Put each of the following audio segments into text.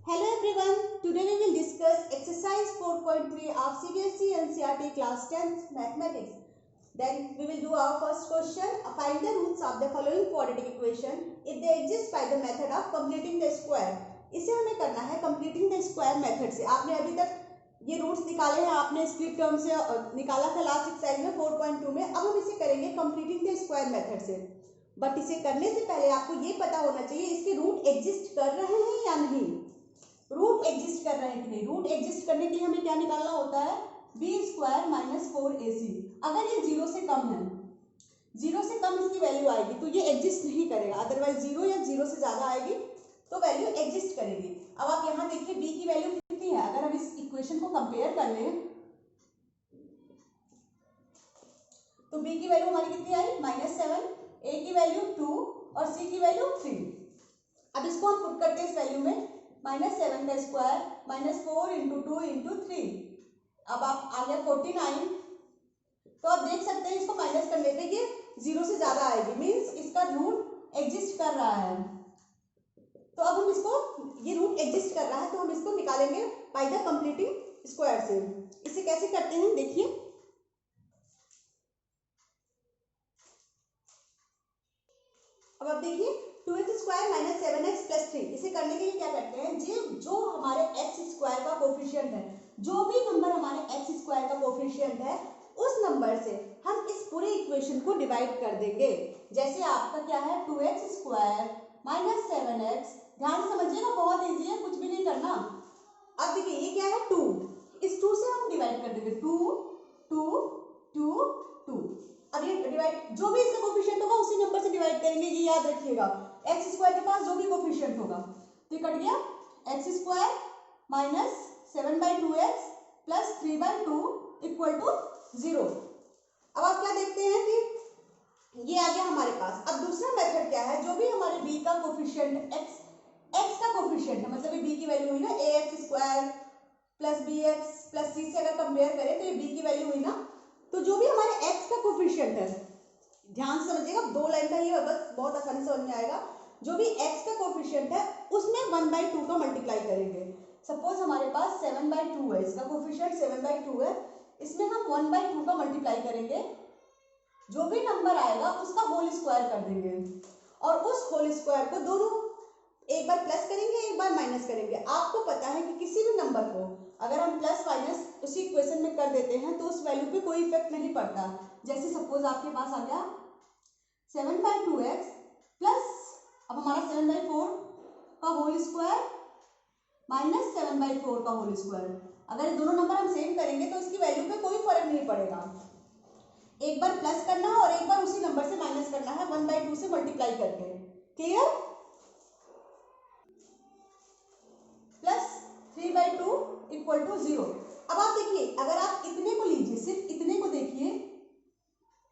Hello everyone, today we will discuss exercise 4.3 of CBSE NCERT class 10th mathematics. Then we will do our first question. Find the roots of the following quadratic equation if they exist by the method of completing the square. इसे हमें करना है completing the square method से. आपने अभी तक ये roots निकाले हैं, आपने स्प्लिट टर्म से निकाला था लास्ट एक्सरसाइज में 4.2 में. अब हम इसे करेंगे completing the square method से. बट इसे करने से पहले आपको ये पता होना चाहिए इसके रूट एग्जिस्ट कर रहे हैं या नहीं. रूट एग्जिस्ट कर रहे हैं कि नहीं. रूट एग्जिस्ट करने के लिए हमें क्या निकालना होता है, बी स्क्वायर माइनस 4ac. अगर ये 0 से कम है, 0 से कम इसकी वैल्यू आएगी तो ये एग्जिस्ट नहीं करेगा. अदरवाइज 0 या 0 से ज्यादा आएगी तो वैल्यू एग्जिस्ट करेगी. अब आप यहाँ देखिए बी की वैल्यू कितनी है. अगर हम इस इक्वेशन को कंपेयर कर लें तो बी की वैल्यू हमारी कितनी आई, -7, ए की वैल्यू 2 और सी की वैल्यू 3. अब इसको हम पुट करते हैं इस वैल्यू में, -7 का स्क्वायर -4 × 2 × 3. अब आप आ गया 49. तो आप देख सकते हैं इसको माइनस करने पे ये 0 से ज्यादा आएगी, मीन्स इसका रूट एग्जिस्ट कर रहा है. तो अब हम इसको, ये रूट एग्जिस्ट कर रहा है तो हम इसको निकालेंगे बाय द कंप्लीटिंग स्क्वायर से. इसे कैसे करते हैं देखिए. अब आप देखिए 2x² - 7x + 3. इसे करने के लिए क्या करते हैं, जो हमारे x² का कोफिशिएंट है, जो भी नंबर हमारे x² का कोफिशिएंट है उस नंबर से हम इस पूरे इक्वेशन को डिवाइड कर देंगे. जैसे आपका क्या है 2x² - 7x. ध्यान से समझिएगा, बहुत इजी है, कुछ भी नहीं करना. अब देखिए ये क्या है 2, इस 2 से हम डिवाइड कर देंगे 2 2 2 2. अब ये डिवाइड, जो भी इसका कोफिशिएंट होगा उसी नंबर से डिवाइड करेंगे, ये याद रखिएगा. x² के पास जो भी कोफिशिएंट होगा तो ये कट गया. x² - 7/2x + 3/2 = 0. अब आप क्या देखते हैं कि ये आ गया हमारे पास. अब दूसरा मेथड क्या है, जो भी हमारे b का कोफिशिएंट x का कोफिशिएंट है, मतलब ये b की वैल्यू हुई ना ax² + bx + c से अगर कंपेयर करें तो ये b की वैल्यू हुई ना. तो जो भी हमारे x का कोफिशिएंट है, ध्यान से समझिएगा, 2 लाइन का ही बस, बहुत आसानी से समझ में आएगा. जो भी x का कोफिशिएंट है उसमें 1/2 का मल्टीप्लाई करेंगे. सपोज हमारे पास 7/2 है, इसका कोफिशिएंट 7/2 है, इसमें हम 1/2 का मल्टीप्लाई करेंगे. जो भी नंबर आएगा उसका होल स्क्वायर कर देंगे और उस होल स्क्वायर को दोनों एक बार प्लस करेंगे एक बार माइनस करेंगे. आपको पता है कि किसी भी नंबर को अगर हम प्लस माइनस उसी इक्वेशन में कर देते हैं तो उस वैल्यू पे कोई इफेक्ट नहीं पड़ता. जैसे सपोज आपके पास आ गया 7/2x प्लस, अब हमारा 7/4 का होल स्क्वायर -7/4 का होल स्क्वायर. अगर दोनों नंबर हम सेम करेंगे तो इसकी वैल्यू पे कोई फर्क नहीं पड़ेगा. एक बार प्लस करना है और एक बार उसी नंबर से माइनस करना है 1/2 से मल्टीप्लाई करके. क्लियर. +3/2 = 0. अब आप देखिए, अगर आप इतने को लीजिए, सिर्फ इतने को देखिए,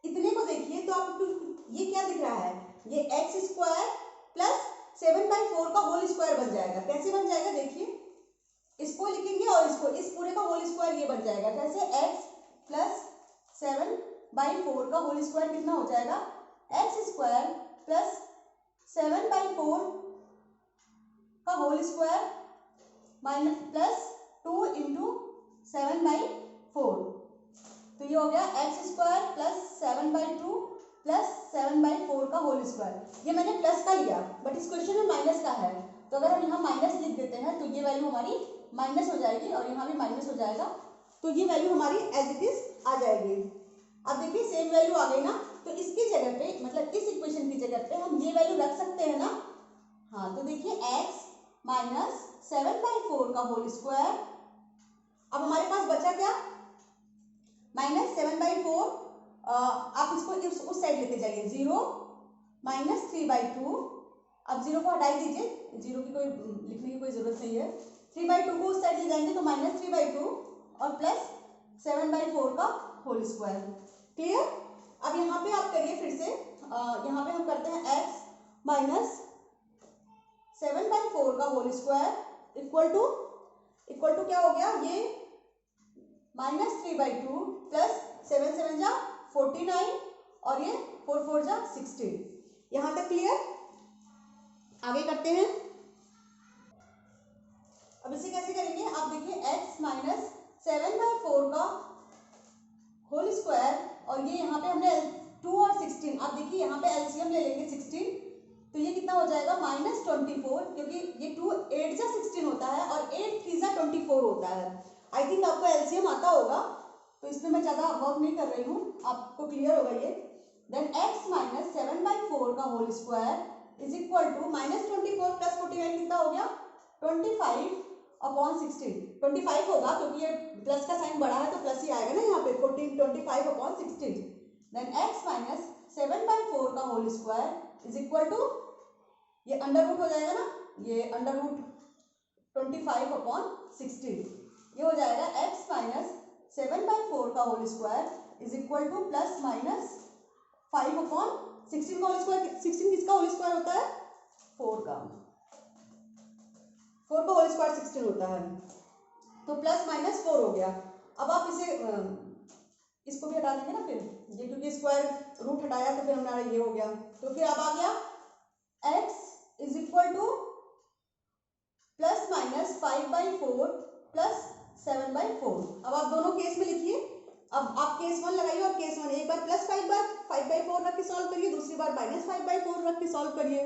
इतने को देखिए तो आपको ये क्या दिख रहा है, ये x² + 7/4 का होल स्क्वायर बन जाएगा. कैसे बन जाएगा देखिए, इसको लिखेंगे और इसको, इस पूरे का होल स्क्वायर ये बन जाएगा. कैसे, x + 7/4 का होल स्क्वायर कितना हो जाएगा, x² + 7/4 का होल स्क्वायर -+2 × 7/4. तो ये हो गया x² + 7/2 + 7/4 का होल स्क्वायर. ये मैंने प्लस का लिया बट इस क्वेश्चन में माइनस का है, तो अगर हम यहाँ माइनस लिख देते हैं तो ये वैल्यू हमारी माइनस हो जाएगी और यहाँ भी माइनस हो जाएगा. तो ये वैल्यू हमारी एज इट इज आ जाएगी. अब देखिए सेम वैल्यू आ गई ना, तो इसकी जगह पे, मतलब इस इक्वेशन की जगह पे हम ये वैल्यू रख सकते हैं ना. हाँ, तो देखिए x - 7/4 का होल स्क्वायर. अब हमारे पास बचा क्या, -7/4. आप इसको उस साइड लेते जाइए, 0 - 3/2. अब 0 को हटाई दीजिए, 0 की कोई लिखने की कोई जरूरत नहीं है. 3/2 को उस साइड ले जाएंगे तो -3/2 और प्लस 7/4 का होल स्क्वायर. क्लियर. अब यहाँ पे आप करिए फिर से, यहाँ पे हम करते हैं x - 7/4 का होल स्क्वायर इक्वल टू क्या हो गया, ये -3/2 प्लस 7 7 जा 49 और ये 4 4 जा 16. यहाँ तक क्लियर. आगे करते हैं. अब इसे कैसे करेंगे, आप देखिए x माइनस 7/4 का होल स्क्वायर, और ये यहाँ पे हमने 2 और 16, आप देखिए यहाँ पे एलसीएम ले लेंगे 16, तो ये कितना हो जाएगा -24, क्योंकि ये 2 8 जा 16 होता है और 8 3 जा 24 होता है। आई थिंक आपको एलसीएम आता होगा, तो इसमें मैं ज़्यादा वर्क नहीं कर रही हूँ, आपको क्लियर होगा ये। देन x माइनस 7/4 का whole square is equal to -24 plus 49 कितना हो गया 25/16, 25 होगा क्योंकि ये प्लस का साइन बड़ा है तो प्लस ही आएगा ना यहाँ पे, 25/16। देन x माइनस 7/4 का whole square is equal to, ये अंडर रूट हो जाएगा ना, ये अंडर रूट 25/16, ये हो जाएगा x माइनस 7/4 का whole square is equal to plus minus 5/16 का होल स्क्वायर, 16 किसका होल स्क्वायर होता है 4 का, 4 का होल स्क्वायर 16 होता है, तो प्लस माइनस 4 हो गया। अब आप इसे इसको भी हटा देंगे ना फिर, ये क्योंकि स्क्वायर रूट हटाया तो फिर हमारा ये हो गया, तो फिर अब आ गया x is equal to plus minus 5/4 plus 7/4। अब आप दोनों केस में लिखिए, अब आप केस 1 लगाइए और केस 1, एक बार प्लस 5/4 रख के सॉल्व करिए, दूसरी बार -5/4 रख के सॉल्व करिए।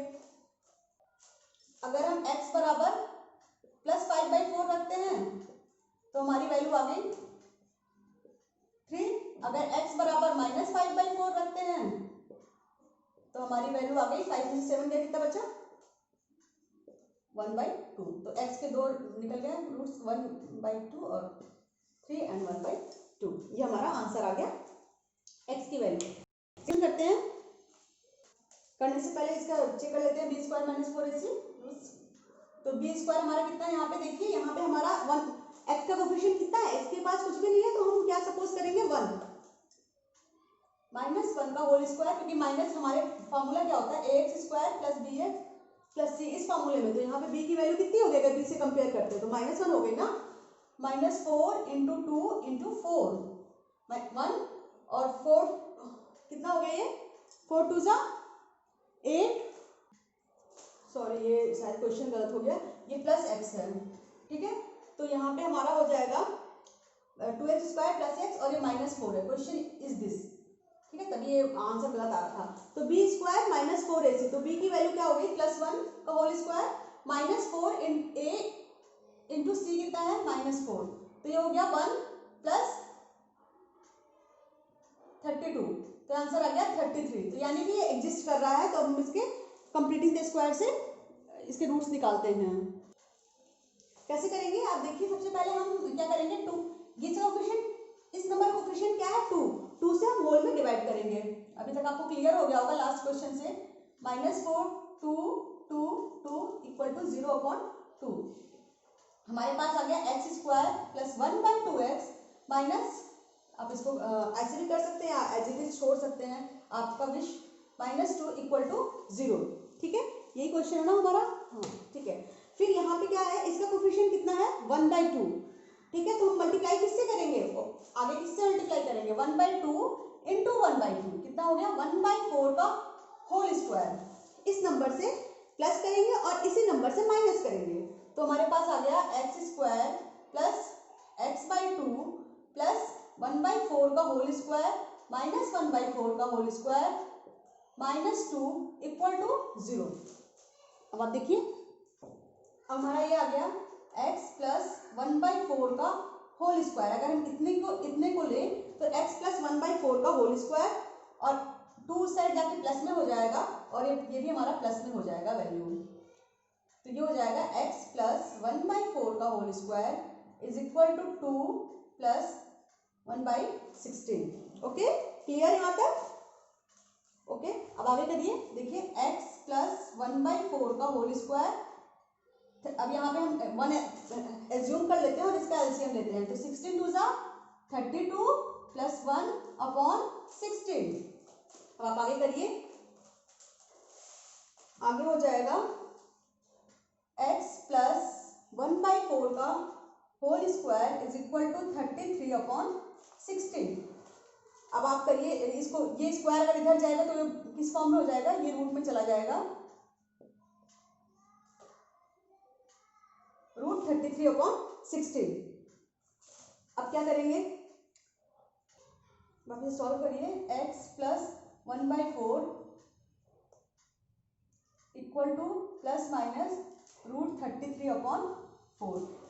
अगर हम x बराबर प्लस 5/4 रखते हैं तो हमारी वैल्यू आ गई 3, अगर x बराबर -5/4 रखते हैं तो हमारी वैल्यू आ गई 5 में 7 गया, कितना बचा 1/2, तो x के 2 निकल गए रूट्स 1/2 और 3 एंड 1/2, ये हमारा आंसर आ गया x की वैल्यू। करते हैं, करने से पहले इसका चेक कर लेते हैं b² - 4ac, तो b² हमारा कितना है, यहाँ पे देखिए, यहाँ पे हमारा 1, x का कोफिशिएंट कितना है, x के पास कुछ भी नहीं है तो हम क्या सपोज करेंगे 1, -1 का होल स्क्वायर, क्योंकि माइनस हमारे फॉर्मूला क्या होता है ax² + bx + c, इस फॉर्मूले में, तो यहाँ पे b की वैल्यू कितनी हो गई अगर b से कंपेयर करते हैं तो -1 हो गई ना, -4 × 2 × 4 1 और 4 कितना हो गया, ये 4 2 जा 8, सॉरी ये शायद क्वेश्चन गलत हो गया, ये प्लस x है, ठीक है, तो यहाँ पे हमारा हो जाएगा 2x² + x और ये -4 है, क्वेश्चन इज दिस, ठीक है, तभी ये आंसर गलत आ रहा था। तो b² - 4ac, तो b की वैल्यू क्या हो गई +1 का होल स्क्वायर -4 × a × c कितना है -4, तो ये हो गया 1 + 32, तो आंसर आ गया 33, तो यानी कि ये एग्जिस्ट कर रहा है, तो हम इसके कंप्लीटिंग द स्क्वायर से इसके रूट्स निकालते हैं। कैसे करेंगे आप देखिए, सबसे पहले हम क्या करेंगे 2, ये कोफिशिएंट, इस नंबर कोफिशिएंट क्या है 2 से हम होल में डिवाइड करेंगे, अभी तक आपको क्लियर हो गया होगा लास्ट क्वेश्चन से, -4 2 2 2 = 0/2, हमारे पास आ गया x² + 1/2x माइनस, आप इसको ऐसे भी कर सकते हैं, एज इट इज छोड़ सकते हैं, आपका विश, -2 = 0, ठीक है, यही क्वेश्चन है ना हमारा, हाँ ठीक है। फिर यहाँ पे क्या है, इसका कोफिशिएंट कितना है 1/2, ठीक है, तो हम मल्टीप्लाई किससे करेंगे, आगे किससे मल्टीप्लाई करेंगे 1/2 × 1/2, कितना हो गया 1/4 का होल स्क्वायर, इस नंबर से प्लस करेंगे और इसी नंबर से माइनस करेंगे, तो हमारे पास आ गया x² + x/2 + 1/4 का होल स्क्वायर -1/4 का होल स्क्वायर -2 = 0। अब आप देखिए, अब हमारा ये आ गया x + 1/4 का होल स्क्वायर, अगर हम इतने को लें तो x + 1/4 का होल स्क्वायर, और 2 साइड जाके प्लस में हो जाएगा और ये भी हमारा प्लस में हो जाएगा वैल्यू, तो ये हो जाएगा x + 1/4 का होल स्क्वायर = 2 + 1/16। ओके, क्लियर यहाँ तक, ओके, अब आगे करिए, देखिए x + 1/4 का होल स्क्वायर, अब यहाँ पे हम 1 एज्यूम कर लेते हैं और इसका एलसीएम लेते हैं, तो 16 2 जा 32 + 1/16, अब आप आगे करिए, आगे हो जाएगा x + 1/4 का होल स्क्वायर = 33/16। अब आप करिए इसको, ये स्क्वायर अगर इधर जाएगा तो ये किस फॉर्म में हो जाएगा, ये रूट में चला जाएगा, √32 √33/16। अब क्या करेंगे, वापस सॉल्व करिए। x plus 1/4 equal to plus minus √33/4।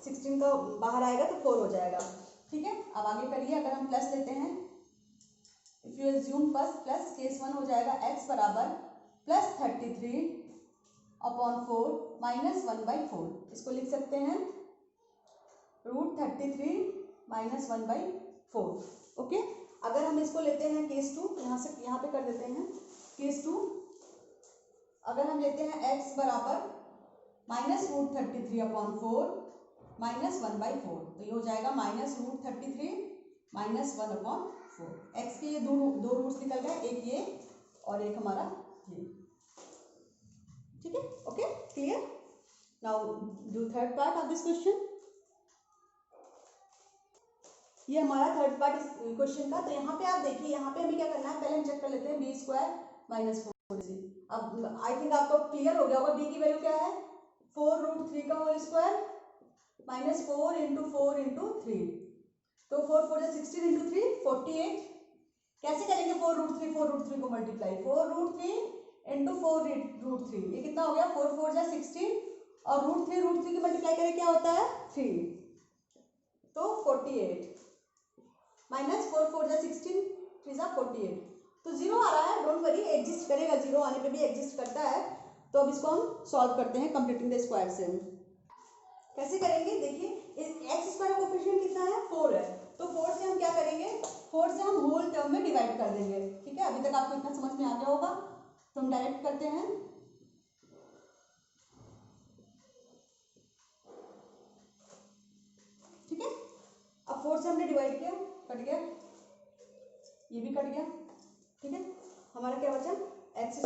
16 का बाहर आएगा तो 4 हो जाएगा, ठीक है। अब आगे करिए, अगर हम प्लस लेते हैं, if you assume plus case 1 हो जाएगा x बराबर प्लस 33/4 माइनस 1/4। इसको लिख सकते हैं √33 माइनस 1/4। ओके, अगर हम इसको लेते हैं केस 2, यहाँ से यहाँ पे कर देते हैं केस 2। अगर हम लेते हैं x बराबर माइनस √33/4 माइनस 1/4, तो ये हो जाएगा माइनस √33 माइनस 1/4। x के ये दो रूट्स निकल गए, एक ये और एक हमारा ये, ठीक है। Okay, clear. Now do third part of this question. ये हमारा थर्ड पार्ट इस क्वेश्चन का। तो यहाँ पे आप देखिए, यहाँ पे हमें क्या करना है, पहले हम चेक कर लेते हैं b² माइनस 4ac। अब आई थिंक आपको क्लियर हो गया होगा b की वैल्यू क्या है, 4√3 का whole square minus 4 into 4 into 3। तो 4 4 16 इंटू 3 48। कैसे करेंगे 4√3 को मल्टीप्लाई, 4√3 इंटू 4√3, ये कितना हो गया, 4 4 16 और √3 की मल्टीप्लाई करें क्या होता है 3, तो 48 माइनस 4 4 16 3 48। तो जीरो आ रहा है, डोंट वरी, एग्जिस्ट करेगा, जीरो आने पे भी एग्जिस्ट करता है। तो अब इसको हम सॉल्व करते हैं कंप्लीटिंग द स्क्वायर से। कैसे करेंगे, देखिए x² का कोएफिशिएंट कितना है, 4 है। तो 4 से हम क्या करेंगे, 4 से हम होल टर्म में डिवाइड कर देंगे, ठीक है। अभी तक आपको इतना समझ में आ गया होगा, तो हम डायरेक्ट करते हैं। ठीक है, अब 4 से हमने डिवाइड किया, कट गया, ये भी कट गया, ठीक है। हमारा क्या बचा, x²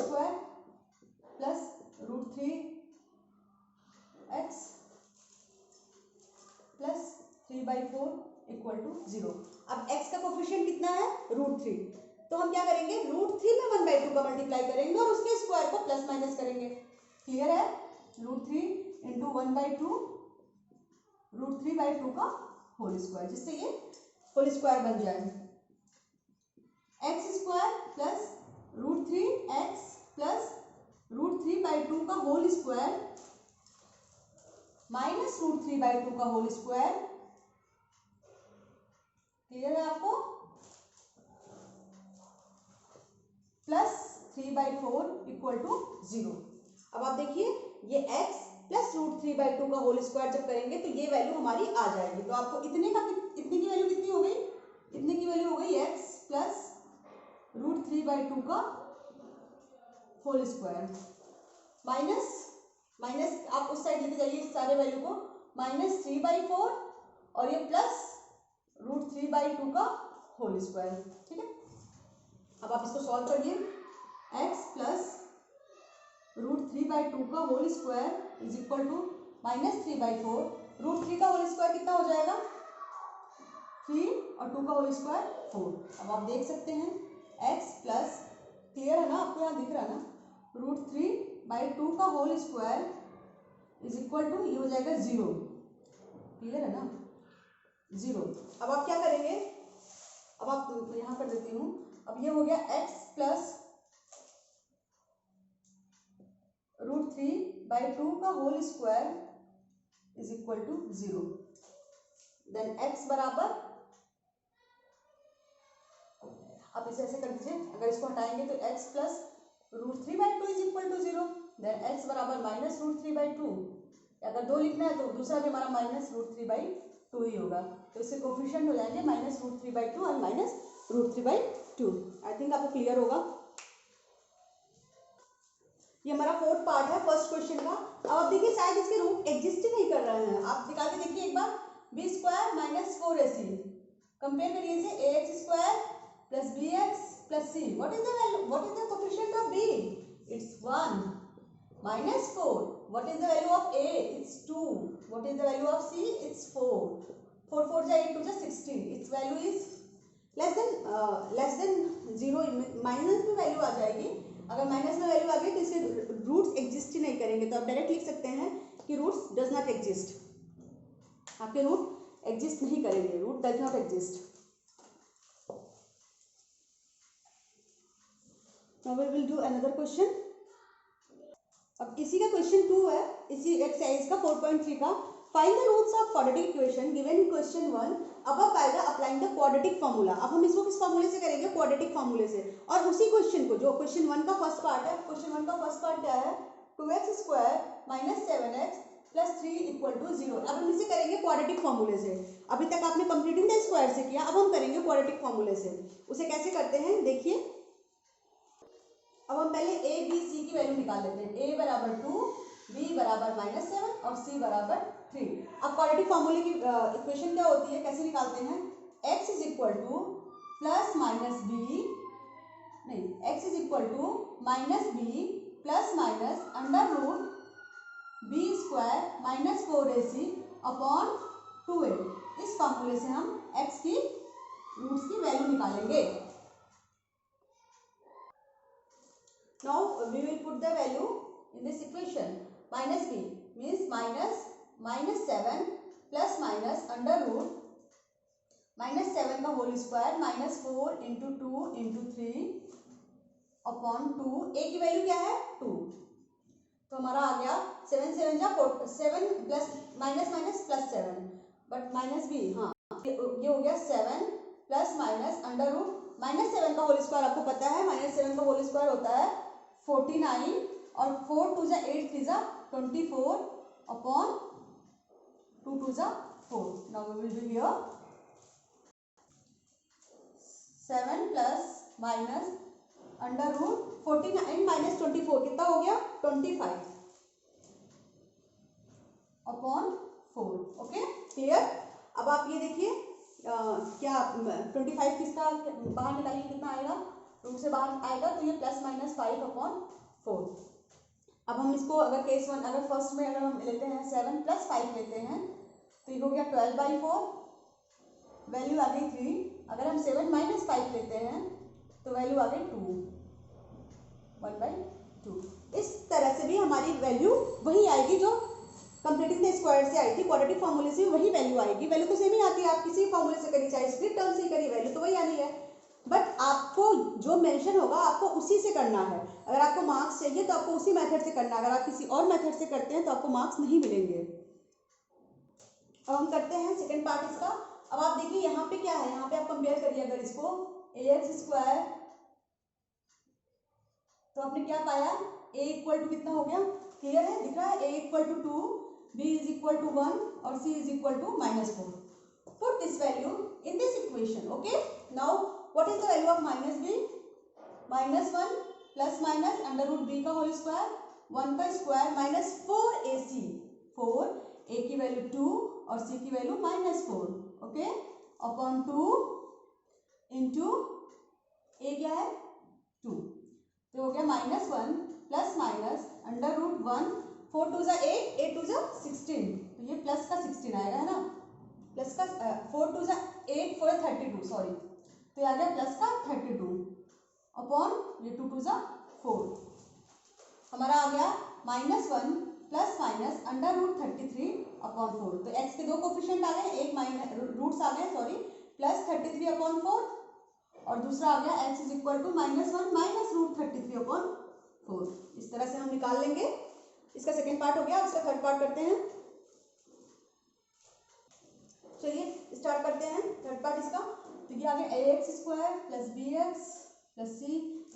plus √3x plus 3/4 equal to 0। अब x का कोफिशिएंट कितना है, √3। तो हम क्या करेंगे, √3 में 1/2 का मल्टीप्लाई करेंगे और उसके स्क्वायर को प्लस माइनस करेंगे। क्लियर है, √3 इंटू 1/2 √3/2 का होल स्क्वायर, जिससे ये होल स्क्वायर बन जाए। x² प्लस √3x प्लस √3/2 का होल स्क्वायर माइनस √3/2 का होल स्क्वायर। क्लियर है आपको, प्लस 3/4 इक्वल टू 0। अब आप देखिए, ये x प्लस √3/2 का होल स्क्वायर जब करेंगे तो ये वैल्यू हमारी आ जाएगी। तो आपको इतने की वैल्यू कितनी हो गई, इतने की वैल्यू हो गई x प्लस √3/2 का होल स्क्वायर माइनस आप उस साइड लेके जाइए सारे वैल्यू को, माइनस 3/4 और ये प्लस √3/2 का होल स्क्वायर, ठीक है। अब आप इसको सॉल्व करिए, x प्लस √3/2 का whole square is equal to minus 3/4। √3 का होल स्क्वायर कितना हो जाएगा, 3 और 2 का होल स्क्वायर 4। अब आप देख सकते हैं x प्लस, क्लियर है ना, आपको यहाँ दिख रहा है ना, √3/2 का whole square is equal to, ये हो जाएगा 0। क्लियर है ना, 0। अब आप क्या करेंगे, अब आप यहाँ कर देती हूँ। अब ये हो गया x प्लस √3/2 का whole square is equal to 0। Then x बराबर, आप इसे ऐसे कर दीजिए, अगर इसको हटाएंगे तो x plus √3/2 is equal to 0। Then x बराबर माइनस √3/2। अगर 2 लिखना है तो दूसरा भी हमारा माइनस √3/2 ही होगा। तो इससे कोफिशिएंट हो जाएंगे माइनस √3/2 और माइनस √3/2। आई थिंक आपको क्लियर होगा। ये हमारा फोर्थ पार्ट है फर्स्ट क्वेश्चन का। अब आप देखिए, शायद इसके रूट एग्जिस्ट ही नहीं कर रहे हैं। आप निकाल के देखिए एक बार, b² माइनस 4ac, कंपेयर करिए इसे, ax² plus bx plus c। What is the coefficient of b, it's 1 minus 4। What is the value of a, it's 2। What is the value of c, it's 4। 4 4 जा 8 2 जा 16। It's value is less than 0। Minus में value आ जाएगी, अगर minus में value आ गई तो इसके roots exist ही नहीं करेंगे। तो आप डायरेक्ट लिख सकते हैं कि रूट्स डज नॉट एग्जिस्ट। आपके रूट एग्जिस्ट नहीं करेंगे, root does not exist. Now we will do another question. अब इसी का क्वेश्चन 2 है, इसी एक्सरसाइज का 4.3 का। Find the roots of quadratic equation given in question 1 above by the applying the quadratic formula. अब हम इसको किस फार्मूले से करेंगे? क्वाड्रेटिक फार्मूले से। और उसी क्वेश्चन को, जो क्वेश्चन 1 का फर्स्ट पार्ट है, क्वेश्चन 1 का फर्स्ट पार्ट क्या है? 2x² - 7x + 3 = 0। अब हम इसे करेंगे क्वाड्रेटिक फार्मूले से। अभी तक आपने कंप्लीटिंग द स्क्वायर से किया, अब हम करेंगे क्वाड्रेटिक फार्मूले से। उसे कैसे करते हैं देखिए। अब हम पहले a b c की वैल्यू निकाल लेते हैं। a = 2, b = -7 और c = 3। अब क्वाड्रेटिक फार्मूले की इक्वेशन क्या होती है, कैसे निकालते हैं? x = +- b नहीं, x = -b +- -√b² - 4ac/2a। इस फार्मूले से हम x की रूट्स की वैल्यू निकालेंगे। Now we will put the value in this equation. Minus b means -7 plus minus under root -7 का होल स्क्वायर -4 × 2 × 3 अपॉन 2। a की वैल्यू क्या है? 2। तो हमारा आ गया 7 7 जा 7 प्लस -+7 बट माइनस b, हाँ ये हो गया 7 प्लस माइनस अंडर रूट -7 का होल स्क्वायर। आपको पता है -7 का होल स्क्वायर होता है 49 और 4 2 जा 8 3 जा 24 अपॉन 2 2 जा 4। Now we will do here 7 plus minus under root 49 minus 24 कितना हो गया? 25 अपॉन 4। Okay clear. अब आप ये देखिए क्या 25 किसका बाहर निकालिए, कितना आएगा? रूट से बाहर आएगा तो ये +- 5/4। अब हम इसको अगर केस 1, अगर फर्स्ट में अगर हम लेते हैं 7 + 5 लेते हैं तो ये हो गया 12/4, वैल्यू आ गई 3। अगर हम 7 - 5 लेते हैं तो वैल्यू आ गई 2, 1/2। इस तरह से भी हमारी वैल्यू वही आएगी जो कंप्लीटिंग द स्क्वायर से आई थी, क्वाड्रेटिक फार्मूले से वही वैल्यू आएगी। वैल्यू तो सेम ही आती है, आप किसी फार्मूले से करिए, चाहे स्प्लिट टर्म से करिए, वैल्यू तो वही आनी है। बट आपको जो मेंशन होगा आपको उसी से करना है। अगर आपको मार्क्स चाहिए तो आपको उसी मेथड से करना है। अगर आप किसी और मेथड से करते हैं तो आपको मार्क्स नहीं मिलेंगे। अब हम करते हैं सेकंड पार्ट इसका। अब आप देखिए यहाँ पे क्या है, यहाँ पे आप कंपेयर करिए अगर इसको ax² तो आपने क्या पाया? a = कितना हो गया? क्लियर है, दिख रहा है? a = 2, b = 1 और c = -4। Put this value in this equation. Okay. Now what is the value of -b? -1 plus minus under root b का होल स्क्वायर 1 का स्क्वायर -4ac। 4 a की वैल्यू 2 और c की value -4। Okay upon 2 into a क्या है? 2। तो हो गया -1 प्लस माइनस अंडर रूट 1 4 2 जा 8 8 2 जा 16। तो ये प्लस का 16 आएगा, है ना? प्लस का 4 2 जा 8 4 32, सॉरी, तो ये आ गया प्लस का 32 अपॉन ये 2 2 जा 4। हमारा आ गया -1 plus minus under root 33 upon 4। तो x के दो कोफिशिएंट आ गए, एक माइनस रूट्स आ गए, सॉरी, +33 अपॉन 4 और दूसरा आ गया x = -1 माइनस रूट 33 अपॉन 4। इस तरह से हम निकाल लेंगे। इसका सेकेंड पार्ट हो गया, इसका थर्ड पार्ट करते हैं। चलिए स्टार्ट करते हैं थर्ड पार्ट इसका। तो ये आ गया ax² + bx + c =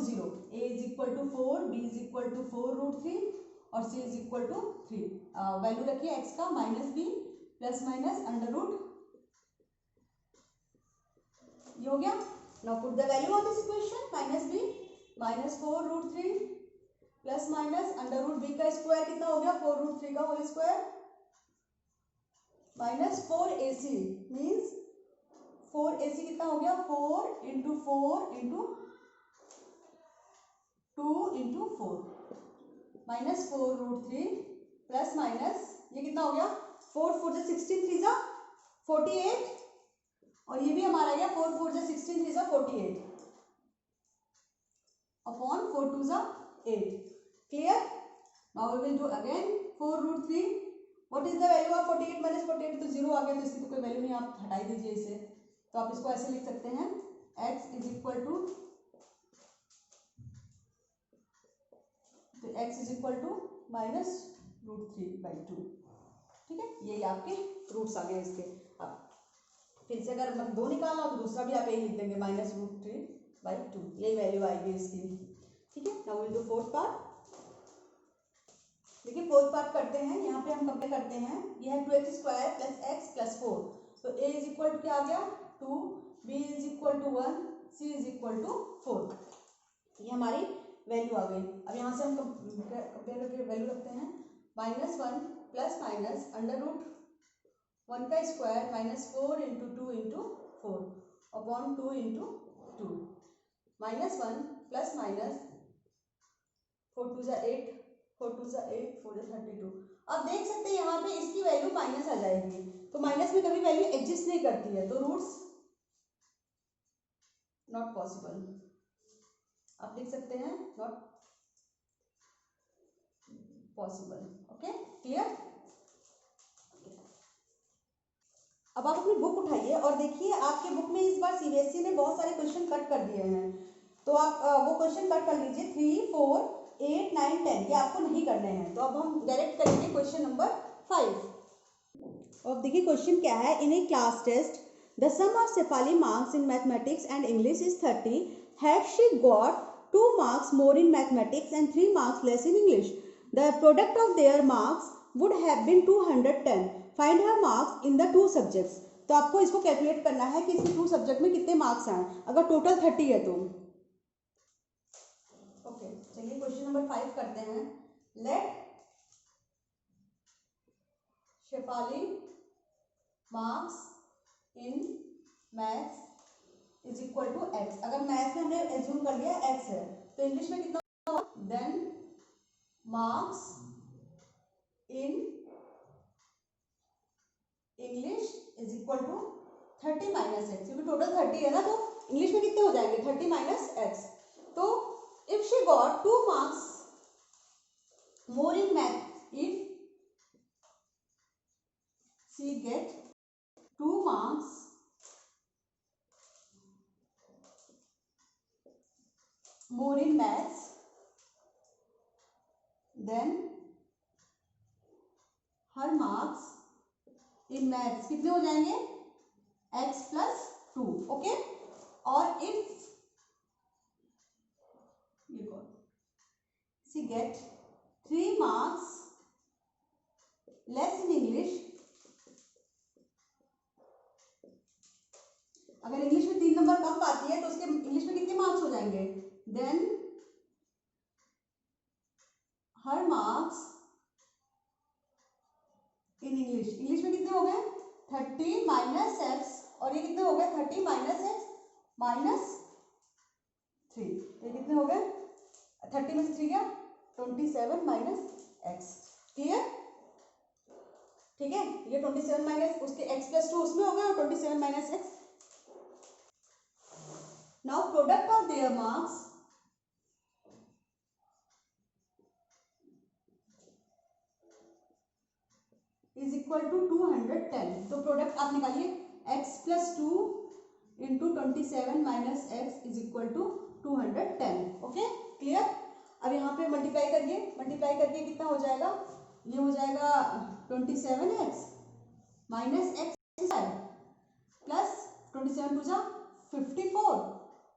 0। a = 4, b = 4√3 और c = 3। वैल्यू रखिए x का -b plus minus under root, ये हो गया। Now put the value of this equation -b -4√3 plus minus under root b का स्क्वायर कितना हो गया? 4√3 का whole square -4ac means 4ac कितना हो गया? 4 × 4 × 2 × 4 -4√3 प्लस माइनस ये कितना हो गया? 4 4 जा 16 3 जा 48 और ये भी हमारा आ गया 4 4 जा 16 3 जा 48 अपॉन 4 2 जा 8। Clear. Now we will do again 4√3। What is the value of 48 - 48 to गया तो इसकी तो कोई वैल्यू नहीं, आप हटा ही दीजिए इसे। तो आप इसको ऐसे लिख सकते हैं x इज इक्वल टू, तो x इज इक्वल टू -√3/2। ठीक है, यही आपके रूट्स आ गए इसके। अब फिर से अगर मतलब 2 निकालना हो तो दूसरा भी आप यही लिख देंगे -√3/2, यही वैल्यू आएगी इसकी। ठीक है, now will do fourth part. देखिए फोर्थ पार्ट करते हैं, यहाँ पे हम कंपेयर करते हैं। ये है 2x² + x + 4, तो a इज इक्वल टू क्या आ गया 2, b is equal to 1, c is equal to 4। ये हमारी वैल्यू आ गई। अब यहाँ से हम कंपेयर करके वैल्यू रखते हैं, -1 ± √1 का स्क्वायर -4 × 2 × 4 अपॉन 2 × 2, -1 ± 4 2 = 8, 4 2 = 8, 4 = 32। अब देख सकते हैं यहाँ पे इसकी वैल्यू माइनस आ जाएगी, तो माइनस में कभी वैल्यू एग्जिस्ट नहीं करती है, तो रूट्स नॉट पॉसिबल, आप लिख सकते हैं नॉट पॉसिबल। Okay, clear. अब आप अपनी बुक उठाइए और देखिए आपके बुक में इस बार सीबीएसई ने बहुत सारे क्वेश्चन कट कर दिए हैं, तो आप वो क्वेश्चन कट कर लीजिए। 3, 4, 8, 9, 10 ये आपको नहीं करने हैं। तो अब हम डायरेक्ट करेंगे क्वेश्चन नंबर 5। अब देखिए क्वेश्चन क्या है, in a class test the sum of Shefali marks in mathematics and English is 30, had she got 2 marks more in mathematics and 3 marks less in English. The product of their marks would have been 210. Find her marks in the 2 subjects. तो आपको इसको calculate करना है कि इसके 2 subject में कितने marks आए, अगर टोटल 30 है तो। ओके, चलिए क्वेश्चन नंबर 5 करते हैं। Let Shefali marks in maths is equal to x। अगर मैथ्स में हमने एज्यूम कर लिया x है, तो इंग्लिश में कितना होगा, then marks in English is equal to 30 - x, क्योंकि टोटल 30 है ना, तो इंग्लिश में कितने हो जाएंगे 30 - x। तो if she got 2 marks more in math, if she get 2 marks more in maths, then her marks in maths कितने हो जाएंगे x + 2। ओके, और if she get 3 marks less in English, अगर इंग्लिश में 3 नंबर कम पाती है तो उसके इंग्लिश में कितने मार्क्स हो जाएंगे, then her marks in English, English में कितने हो गए 30 - x, और ये कितने हो गए 30 - x -3, ये कितने हो गए 30 में से 3 गया 27 - x। क्लियर, ठीक है, ये 27 उसके x + 2 उसमें हो गया और 27 - x। Now product of their marks is equal to 210। तो प्रोडक्ट आप निकालिए x + 2 × 27 - x is equal to 210। Okay, clear. अब यहाँ पे मल्टीप्लाई करिए, मल्टीप्लाई करके कितना हो जाएगा, ये हो जाएगा 27x - x प्लस 27 × 2 = 54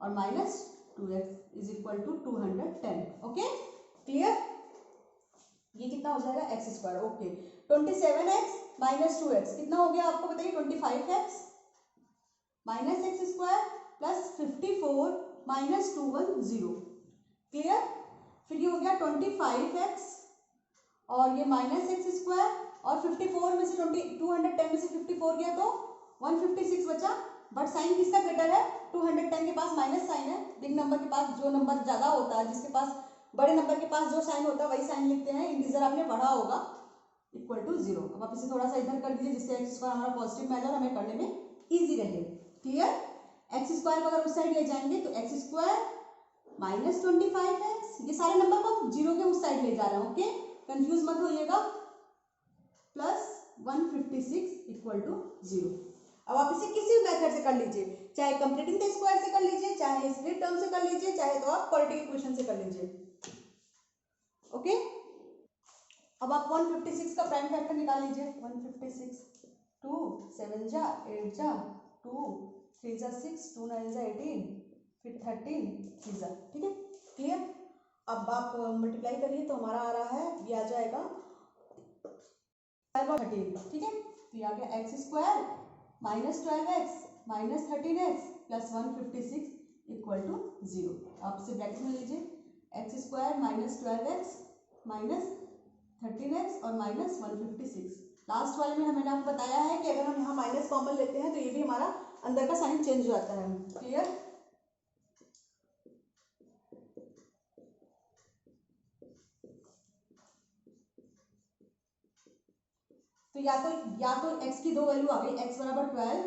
और -2x is equal to 210। Okay, clear. ये कितना हो जाएगा x²। ओके, 27x - 2x कितना हो गया आपको बताइए, 25x -x² प्लस 54 -210। क्लियर, फिर ये हो गया 25x और ये -x² और 54 में से 210 में से 54 गया तो 156 बचा, बट साइन किसका ग्रेटर है, 210 के पास माइनस साइन है, बिग नंबर के पास जो नंबर ज्यादा होता है, जिसके पास बड़े नंबर के पास जो साइन होता है वही साइन लिखते हैं, इंटीजर आपने पढ़ा होगा, इक्वल टू 0। अब आप इसे थोड़ा सा इधर कर दीजिए जिससे x² हमारा पॉजिटिव में आए और हमें करने में इजी रहे। क्लियर, x² को अगर उस साइड ले जाएंगे तो x² - 25x, ये सारे नंबर को 0 के उस साइड ले जा रहे हैं। ओके, कंफ्यूज मत होइएगा, प्लस 156 इक्वल टू 0। अब आप इसे किसी भी मेथड से कर लीजिए, चाहे कंप्लीटिंग द स्क्वायर से कर लीजिए, चाहे स्प्लिट टर्म से कर लीजिए, चाहे तो आप क्वाड्रेटिक इक्वेशन से कर लीजिए। ओके, अब आप 156 का प्राइम फैक्टर निकाल लीजिए। 156 2 7 जा 8 जा 2 3 जा 6 2 9 जा 18 फिर 13 3 जा, ठीक है, क्लियर। अब आप मल्टीप्लाई करिए तो हमारा आ रहा है, ये आ जाएगा 13, ठीक है। तो ये आ गया x square minus 12x minus 13x plus 156 equal to 0। आप इसे ब्रैकेट में लीजिए, x square minus 12x minus 13x और माइनस 156। लास्ट वाले में मैंने आपको बताया है कि अगर हम यहाँ माइनस कॉमन लेते हैं तो ये भी हमारा अंदर का साइन चेंज हो जाता है, क्लियर। तो या तो x की दो वैल्यू आ गई, x बराबर 12